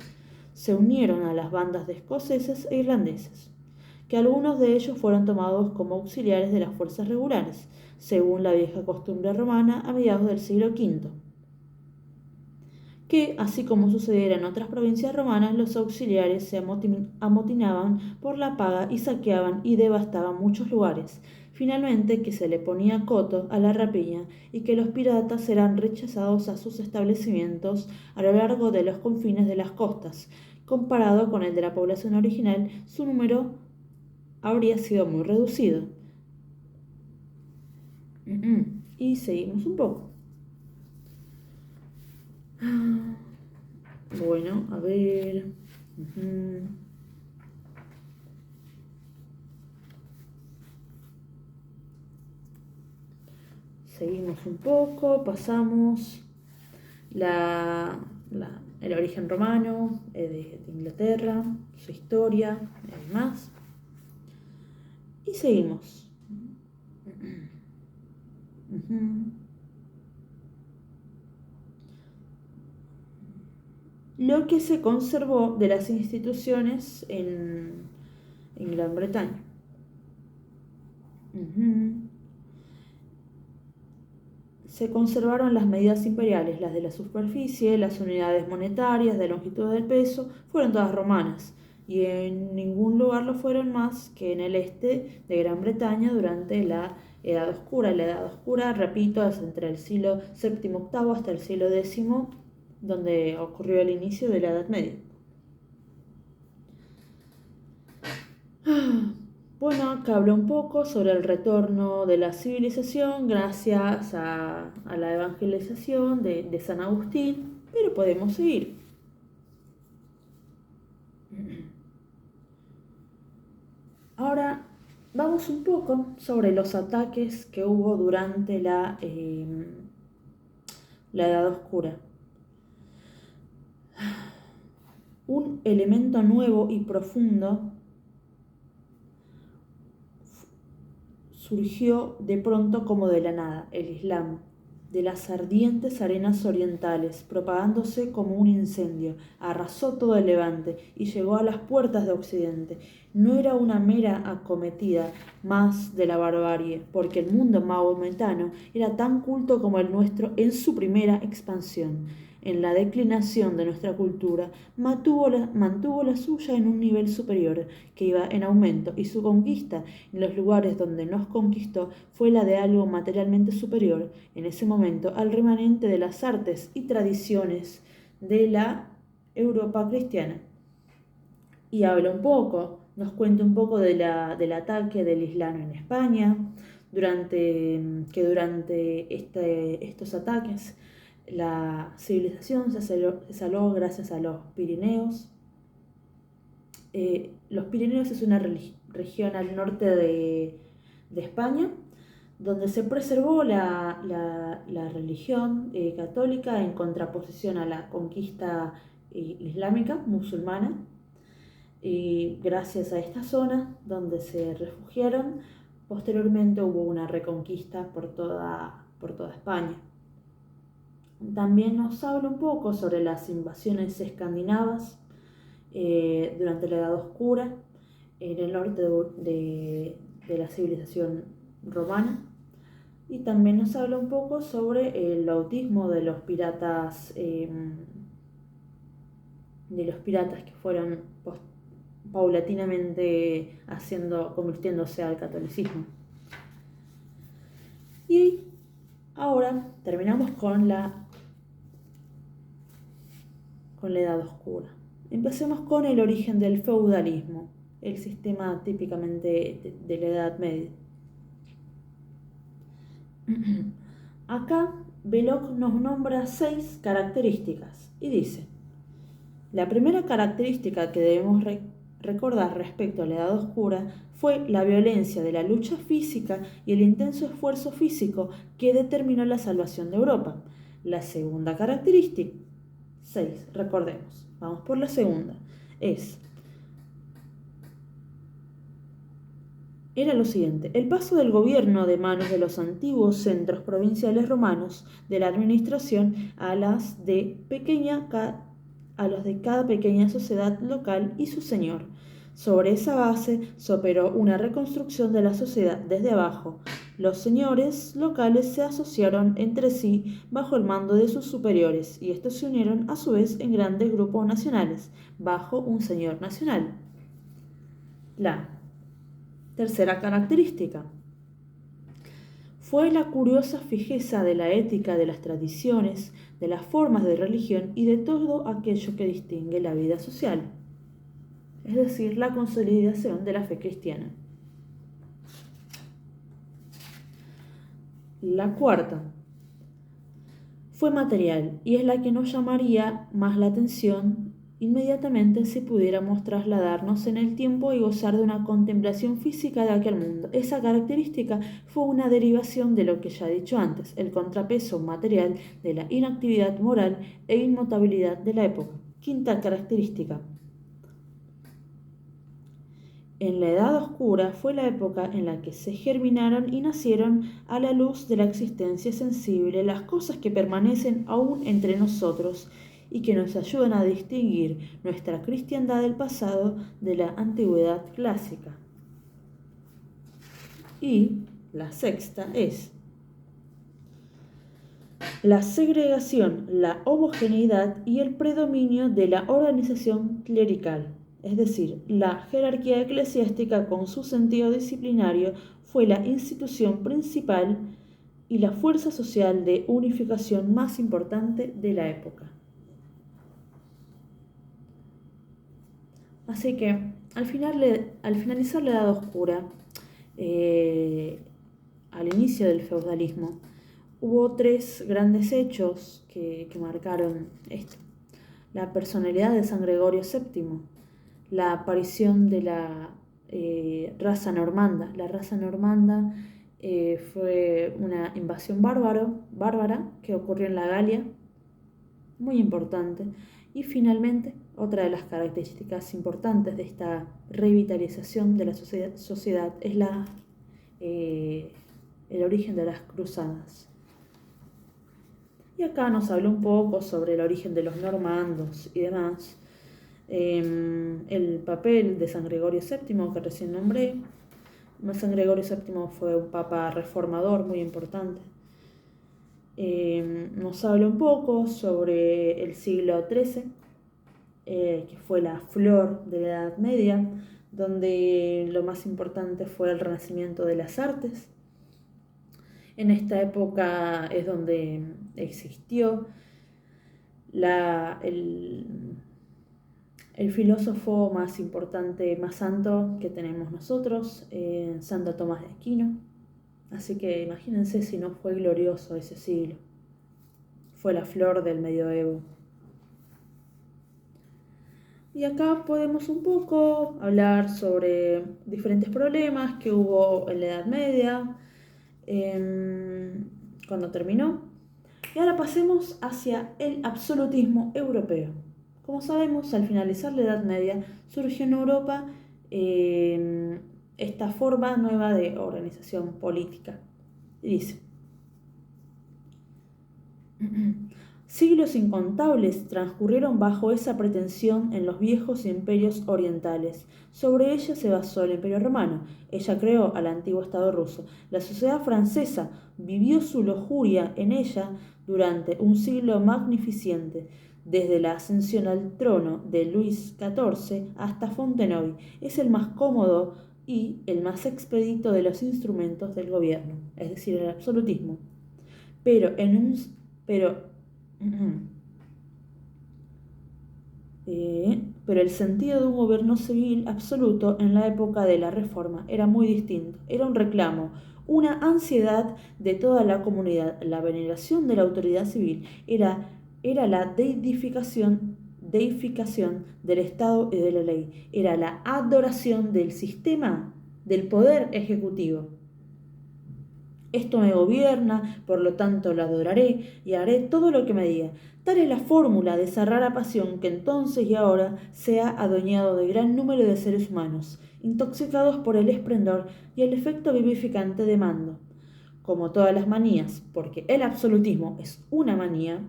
se unieron a las bandas de escoceses e irlandeses, que algunos de ellos fueron tomados como auxiliares de las fuerzas regulares, según la vieja costumbre romana a mediados del siglo V, que, así como sucediera en otras provincias romanas, los auxiliares se amotinaban por la paga y saqueaban y devastaban muchos lugares. Finalmente, que se le ponía coto a la rapiña y que los piratas eran rechazados a sus establecimientos a lo largo de los confines de las costas. Comparado con el de la población original, su número habría sido muy reducido. Y seguimos un poco. Bueno, a ver. Seguimos un poco, pasamos el origen romano de Inglaterra, su historia y demás. Y seguimos. Lo que se conservó de las instituciones en Gran Bretaña. Se conservaron las medidas imperiales, las de la superficie, las unidades monetarias, de longitud del peso, fueron todas romanas, y en ningún lugar lo fueron más que en el este de Gran Bretaña durante la Edad Oscura. La Edad Oscura, repito, es entre el siglo VII-VIII hasta el siglo X, donde ocurrió el inicio de la Edad Media. Bueno, acá habla un poco sobre el retorno de la civilización gracias a la evangelización de San Agustín, pero podemos seguir. Ahora vamos un poco sobre los ataques que hubo durante la Edad Oscura. Un elemento nuevo y profundo surgió de pronto como de la nada, el Islam, de las ardientes arenas orientales, propagándose como un incendio, arrasó todo el Levante y llegó a las puertas de Occidente. No era una mera acometida más de la barbarie, porque el mundo mahometano era tan culto como el nuestro en su primera expansión. En la declinación de nuestra cultura, mantuvo la suya en un nivel superior, que iba en aumento, y su conquista en los lugares donde nos conquistó fue la de algo materialmente superior, en ese momento, al remanente de las artes y tradiciones de la Europa cristiana. Y habla un poco, nos cuenta un poco del ataque del Islam en España, durante estos ataques la civilización se salvó gracias a los Pirineos. Los Pirineos es una región al norte de España, donde se preservó la religión católica en contraposición a la conquista islámica, musulmana. Y gracias a esta zona donde se refugiaron, posteriormente hubo una reconquista por toda España. También nos habla un poco sobre las invasiones escandinavas durante la Edad Oscura en el norte de la civilización romana, y también nos habla un poco sobre el bautismo de los piratas que fueron paulatinamente convirtiéndose al catolicismo. Y ahora terminamos con la Edad Oscura. Empecemos con el origen del feudalismo, el sistema típicamente de la Edad Media. Acá Belloc nos nombra 6 características y dice: La primera característica que debemos recordar respecto a la Edad Oscura fue la violencia de la lucha física y el intenso esfuerzo físico que determinó la salvación de Europa. La segunda característica, 6, recordemos, vamos por la segunda, era lo siguiente: el paso del gobierno de manos de los antiguos centros provinciales romanos de la administración a los de cada pequeña sociedad local y su señor. Sobre esa base se operó una reconstrucción de la sociedad desde abajo. Los señores locales se asociaron entre sí bajo el mando de sus superiores y estos se unieron a su vez en grandes grupos nacionales bajo un señor nacional. La tercera característica fue la curiosa fijeza de la ética, de las tradiciones, de las formas de religión y de todo aquello que distingue la vida social, es decir, la consolidación de la fe cristiana. La cuarta fue material y es la que nos llamaría más la atención inmediatamente si pudiéramos trasladarnos en el tiempo y gozar de una contemplación física de aquel mundo. Esa característica fue una derivación de lo que ya he dicho antes, el contrapeso material de la inactividad moral e inmutabilidad de la época. Quinta característica. En la Edad Oscura fue la época en la que se germinaron y nacieron a la luz de la existencia sensible las cosas que permanecen aún entre nosotros y que nos ayudan a distinguir nuestra cristiandad del pasado de la antigüedad clásica. Y la sexta es la segregación, la homogeneidad y el predominio de la organización clerical. Es decir, la jerarquía eclesiástica con su sentido disciplinario fue la institución principal y la fuerza social de unificación más importante de la época. Así que al finalizar la Edad Oscura, al inicio del feudalismo, hubo 3 grandes hechos que marcaron esto. La personalidad de San Gregorio VII, la aparición de la raza normanda. La raza normanda fue una invasión bárbara que ocurrió en la Galia, muy importante. Y finalmente, otra de las características importantes de esta revitalización de la sociedad es el origen de las cruzadas. Y acá nos habla un poco sobre el origen de los normandos y demás. El papel de San Gregorio VII que recién nombré. San Gregorio VII fue un papa reformador muy importante. Nos habla un poco sobre el siglo XIII, que fue la flor de la Edad Media, donde lo más importante fue el renacimiento de las artes. En esta época es donde existió el filósofo más importante, más santo que tenemos nosotros, Santo Tomás de Aquino. Así que imagínense si no fue glorioso ese siglo. Fue la flor del medioevo. Y acá podemos un poco hablar sobre diferentes problemas que hubo en la Edad Media, cuando terminó. Y ahora pasemos hacia el absolutismo europeo. Como sabemos, al finalizar la Edad Media, surgió en Europa esta forma nueva de organización política. Y dice: siglos incontables transcurrieron bajo esa pretensión en los viejos imperios orientales. Sobre ella se basó el Imperio Romano. Ella creó al antiguo Estado ruso. La sociedad francesa vivió su lujuria en ella durante un siglo magnificente, desde la ascensión al trono de Luis XIV hasta Fontenoy. Es el más cómodo y el más expedito de los instrumentos del gobierno, es decir, el absolutismo. Pero el sentido de un gobierno civil absoluto en la época de la Reforma era muy distinto. Era un reclamo, una ansiedad de toda la comunidad. La veneración de la autoridad civil era la deificación deificación del Estado y de la ley. Era la adoración del sistema del poder ejecutivo. Esto me gobierna, por lo tanto lo adoraré y haré todo lo que me diga. Tal es la fórmula de esa rara pasión que entonces y ahora se ha adueñado de gran número de seres humanos, intoxicados por el esplendor y el efecto vivificante de mando. Como todas las manías, porque el absolutismo es una manía,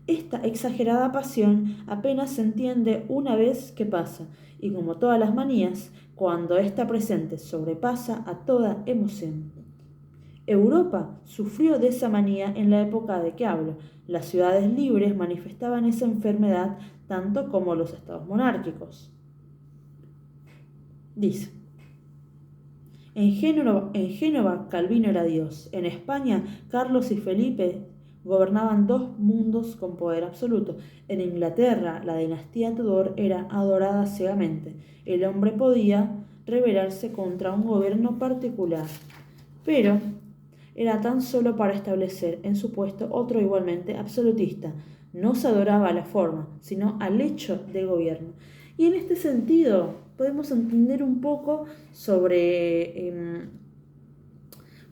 esta exagerada pasión apenas se entiende una vez que pasa, y como todas las manías, cuando está presente sobrepasa a toda emoción. Europa sufrió de esa manía en la época de que hablo. Las ciudades libres manifestaban esa enfermedad tanto como los estados monárquicos. Dice, en Génova Calvino era Dios. En España Carlos y Felipe gobernaban dos mundos con poder absoluto. En Inglaterra la dinastía Tudor era adorada ciegamente. El hombre podía rebelarse contra un gobierno particular, pero era tan solo para establecer en su puesto otro igualmente absolutista. No se adoraba a la forma, sino al hecho de gobierno. Y en este sentido podemos entender un poco sobre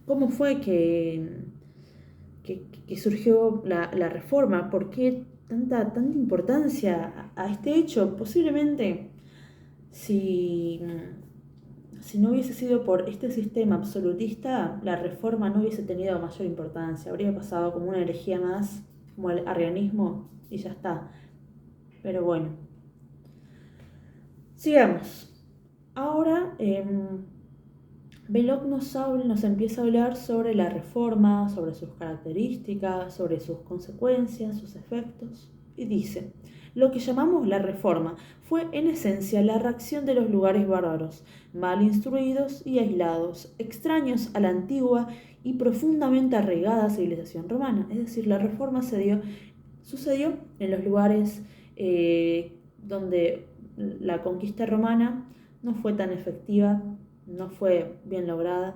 cómo fue que surgió la reforma, por qué tanta importancia a este hecho. Posiblemente si no hubiese sido por este sistema absolutista, la reforma no hubiese tenido mayor importancia. Habría pasado como una herejía más, como el arrianismo, y ya está. Pero bueno. Sigamos. Ahora, Belloc nos empieza a hablar sobre la reforma, sobre sus características, sobre sus consecuencias, sus efectos, y dice: lo que llamamos la reforma fue en esencia la reacción de los lugares bárbaros, mal instruidos y aislados, extraños a la antigua y profundamente arraigada civilización romana. Es decir, la reforma sucedió en los lugares donde la conquista romana no fue tan efectiva, no fue bien lograda.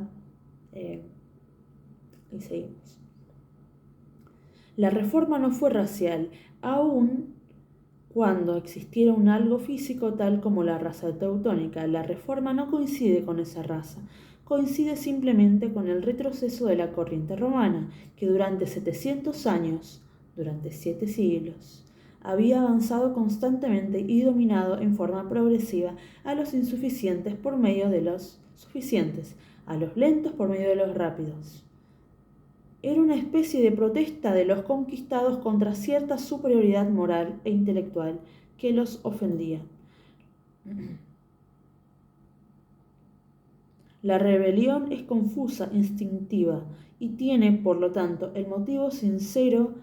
Y seguimos. La reforma no fue racial, aun cuando existiera un algo físico tal como la raza teutónica. La reforma no coincide con esa raza, coincide simplemente con el retroceso de la corriente romana, que durante 700 años, durante 7 siglos, había avanzado constantemente y dominado en forma progresiva a los insuficientes por medio de los suficientes, a los lentos por medio de los rápidos. Era una especie de protesta de los conquistados contra cierta superioridad moral e intelectual que los ofendía. La rebelión es confusa, instintiva, y tiene, por lo tanto, el motivo sincero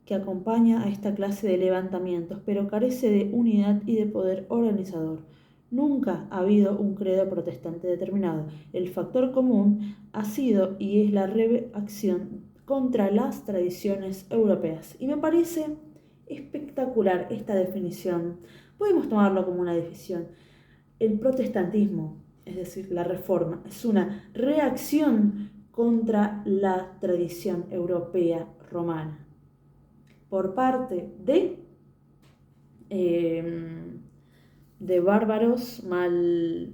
que acompaña a esta clase de levantamientos, pero carece de unidad y de poder organizador. Nunca ha habido un credo protestante determinado. El factor común ha sido y es la reacción contra las tradiciones europeas. Y me parece espectacular esta definición. Podemos tomarlo como una definición. El protestantismo, es decir, la reforma, es una reacción contra la tradición europea romana por parte de bárbaros mal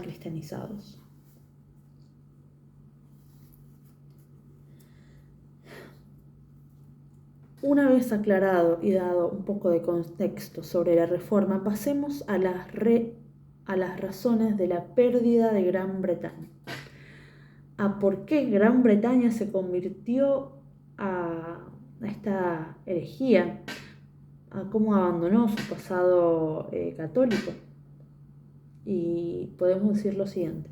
cristianizados. Una vez aclarado y dado un poco de contexto sobre la reforma, pasemos a las razones de la pérdida de Gran Bretaña. A por qué Gran Bretaña se convirtió a esta herejía, a cómo abandonó su pasado católico. Y podemos decir lo siguiente.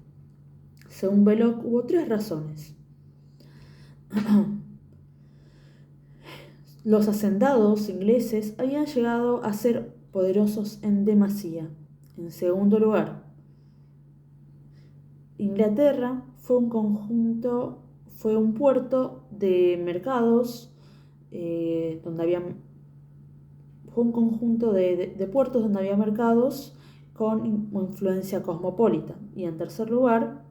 Según Belloc, hubo 3 razones. Los hacendados ingleses habían llegado a ser poderosos en demasía. En segundo lugar, Inglaterra fue un puerto de mercados fue un conjunto de puertos donde había mercados con influencia cosmopolita. Y en tercer lugar,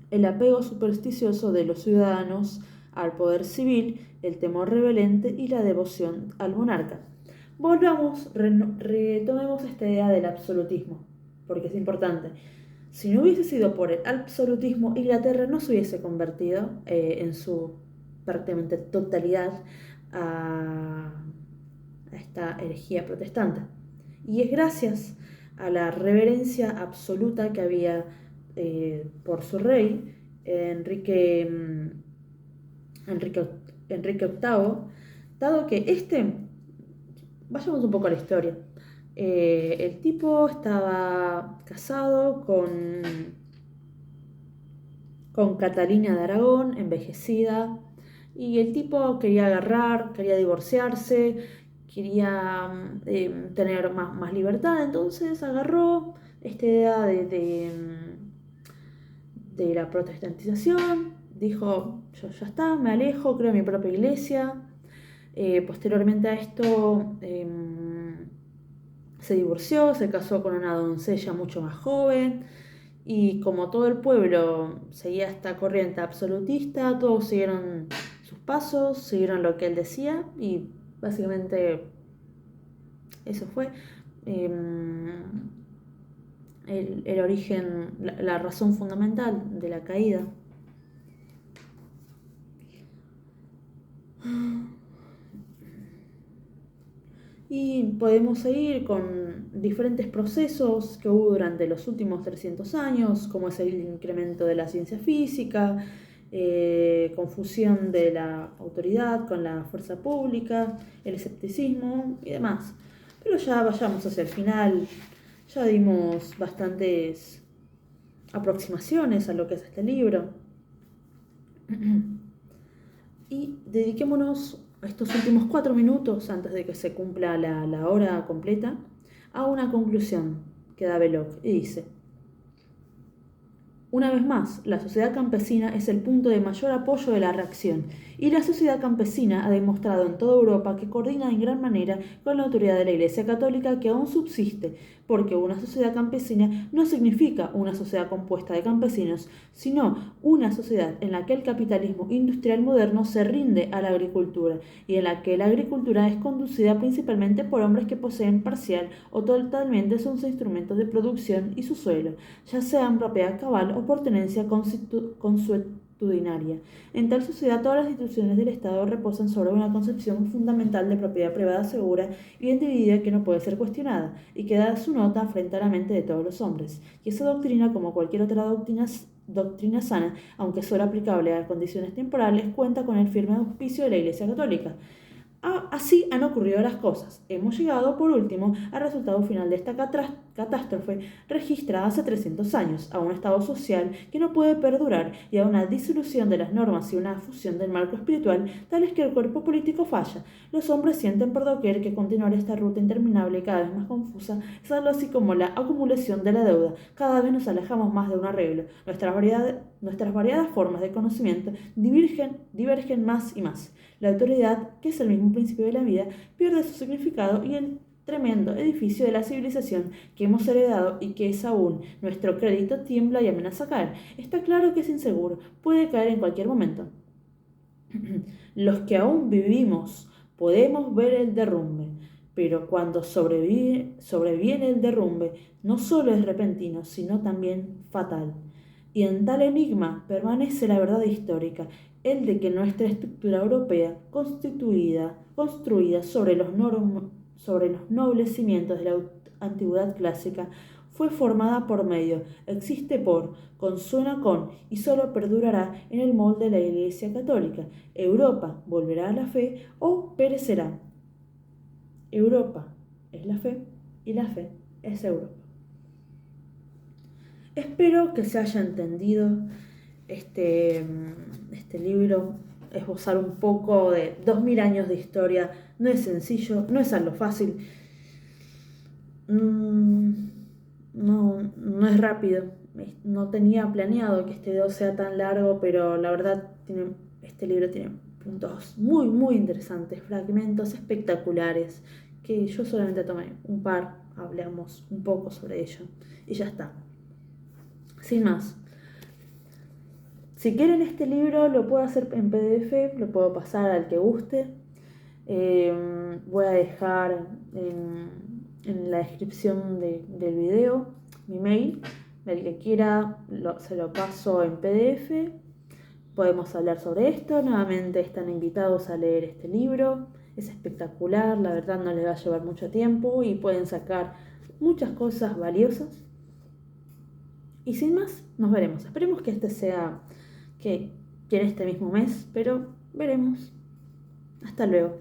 el apego supersticioso de los ciudadanos al poder civil, el temor rebelente y la devoción al monarca. Retomemos esta idea del absolutismo, porque es importante. Si no hubiese sido por el absolutismo, Inglaterra no se hubiese convertido en su prácticamente totalidad a esta herejía protestante. Y es gracias a la reverencia absoluta que había por su rey, Enrique VIII, dado que vayamos un poco a la historia. El tipo estaba casado con Catalina de Aragón, envejecida, y el tipo quería divorciarse, quería tener más libertad, entonces agarró esta idea de la protestantización, dijo, yo ya está, me alejo, creo mi propia iglesia. Posteriormente a esto se divorció, se casó con una doncella mucho más joven, y como todo el pueblo seguía esta corriente absolutista, todos siguieron sus pasos, siguieron lo que él decía, y básicamente eso fue el origen, la razón fundamental de la caída. Y podemos seguir con diferentes procesos que hubo durante los últimos 300 años, como es el incremento de la ciencia física, confusión de la autoridad con la fuerza pública, el escepticismo y demás. Pero ya vayamos hacia el final, ya dimos bastantes aproximaciones a lo que es este libro. Y dediquémonos estos últimos 4 minutos, antes de que se cumpla la hora completa, a una conclusión que da Belloc y dice: una vez más, la sociedad campesina es el punto de mayor apoyo de la reacción, y la sociedad campesina ha demostrado en toda Europa que coordina en gran manera con la autoridad de la Iglesia Católica, que aún subsiste, porque una sociedad campesina no significa una sociedad compuesta de campesinos, sino una sociedad en la que el capitalismo industrial moderno se rinde a la agricultura, y en la que la agricultura es conducida principalmente por hombres que poseen parcial o totalmente sus instrumentos de producción y su suelo, ya sean propiedad cabal o por tenencia consuetudinaria. En tal sociedad, todas las instituciones del Estado reposan sobre una concepción fundamental de propiedad privada segura y bien dividida, que no puede ser cuestionada, y que da su nota frente a la mente de todos los hombres. Y esa doctrina, como cualquier otra doctrina sana, aunque solo aplicable a condiciones temporales, cuenta con el firme auspicio de la Iglesia Católica. Así han ocurrido las cosas. Hemos llegado, por último, al resultado final de esta catástrofe registrada hace 300 años, a un estado social que no puede perdurar y a una disolución de las normas y una fusión del marco espiritual tales que el cuerpo político falla. Los hombres sienten por doquier que continuar esta ruta interminable y cada vez más confusa es algo así como la acumulación de la deuda. Cada vez nos alejamos más de un arreglo. Nuestras variadas formas de conocimiento divergen más y más. La autoridad, que es el mismo principio de la vida, pierde su significado, y el tremendo edificio de la civilización que hemos heredado y que es aún nuestro crédito tiembla y amenaza caer. Está claro que es inseguro, puede caer en cualquier momento. Los que aún vivimos podemos ver el derrumbe, pero cuando sobreviene el derrumbe, no solo es repentino, sino también fatal. Y en tal enigma permanece la verdad histórica, el de que nuestra estructura europea, construida sobre los nobles cimientos de la antigüedad clásica, fue formada por medio, existe por, consuena con y solo perdurará en el molde de la Iglesia Católica. Europa volverá a la fe o perecerá. Europa es la fe y la fe es Europa. Espero que se haya entendido este libro, esbozar un poco de 2000 años de historia. No es sencillo, no es algo fácil, no es rápido. No tenía planeado que este video sea tan largo, pero la verdad este libro tiene puntos muy muy interesantes, fragmentos espectaculares, que yo solamente tomé un par, hablamos un poco sobre ello y ya está. Sin más, Si quieren este libro lo puedo hacer en PDF, lo puedo pasar al que guste. Voy a dejar en la descripción del video mi mail. El que quiera se lo paso en PDF. Podemos hablar sobre esto. Nuevamente están invitados a leer este libro. Es espectacular, la verdad no les va a llevar mucho tiempo y pueden sacar muchas cosas valiosas. Y sin más, nos veremos. Esperemos que este sea que en este mismo mes, pero veremos. Hasta luego.